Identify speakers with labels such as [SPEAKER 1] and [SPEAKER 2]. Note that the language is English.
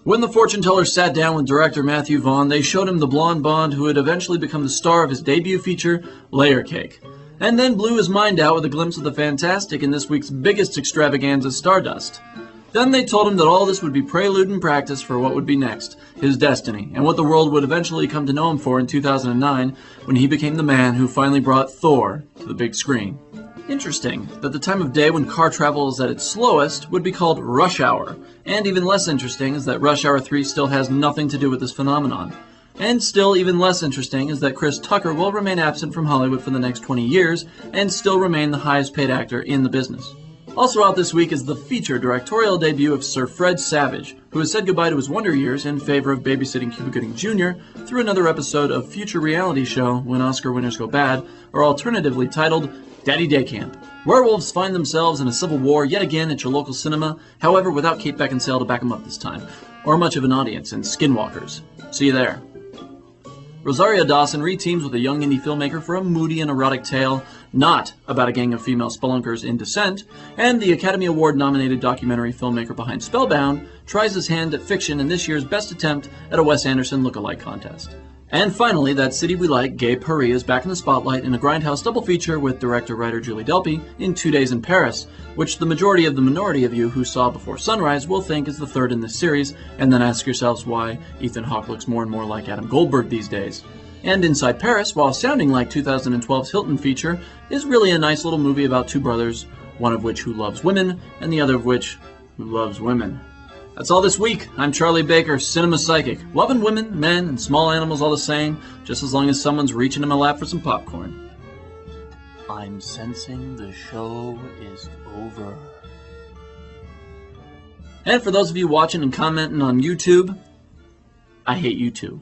[SPEAKER 1] When the fortune teller sat down with director Matthew Vaughn, they showed him the blonde Bond who would eventually become the star of his debut feature, Layer Cake, and then blew his mind out with a glimpse of the fantastic in this week's biggest extravaganza, Stardust. Then they told him that all this would be prelude and practice for what would be next, his destiny, and what the world would eventually come to know him for in 2009 when he became the man who finally brought Thor to the big screen. Interesting that the time of day when car travel is at its slowest would be called rush hour, and even less interesting is that Rush Hour 3 still has nothing to do with this phenomenon. And still even less interesting is that Chris Tucker will remain absent from Hollywood for the next 20 years and still remain the highest paid actor in the business. Also out this week is the feature directorial debut of Sir Fred Savage, who has said goodbye to his Wonder Years in favor of babysitting Cuba Gooding Jr. through another episode of future reality show When Oscar Winners Go Bad, or alternatively titled Daddy Day Camp. Werewolves find themselves in a civil war yet again at your local cinema, however without Kate Beckinsale to back them up this time, or much of an audience in Skinwalkers. See you there. Rosario Dawson reteams with a young indie filmmaker for a moody and erotic tale, not about a gang of female spelunkers in descent, and the Academy Award-nominated documentary filmmaker behind Spellbound tries his hand at fiction in this year's best attempt at a Wes Anderson look-alike contest. And finally, That City We Like, Gay Paris, is back in the spotlight in a Grindhouse double feature with director-writer Julie Delpy in 2 Days in Paris, which the majority of the minority of you who saw Before Sunrise will think is the third in this series, and then ask yourselves why Ethan Hawke looks more and more like Adam Goldberg these days. And Inside Paris, while sounding like 2012's Hilton feature, is really a nice little movie about two brothers, one of which who loves women, and the other of which who loves women. That's all this week. I'm Charlie Baker, Cinema Psychic. Loving women, men, and small animals all the same, just as long as someone's reaching in my lap for some popcorn. I'm sensing the show is over. And for those of you watching and commenting on YouTube, I hate you too.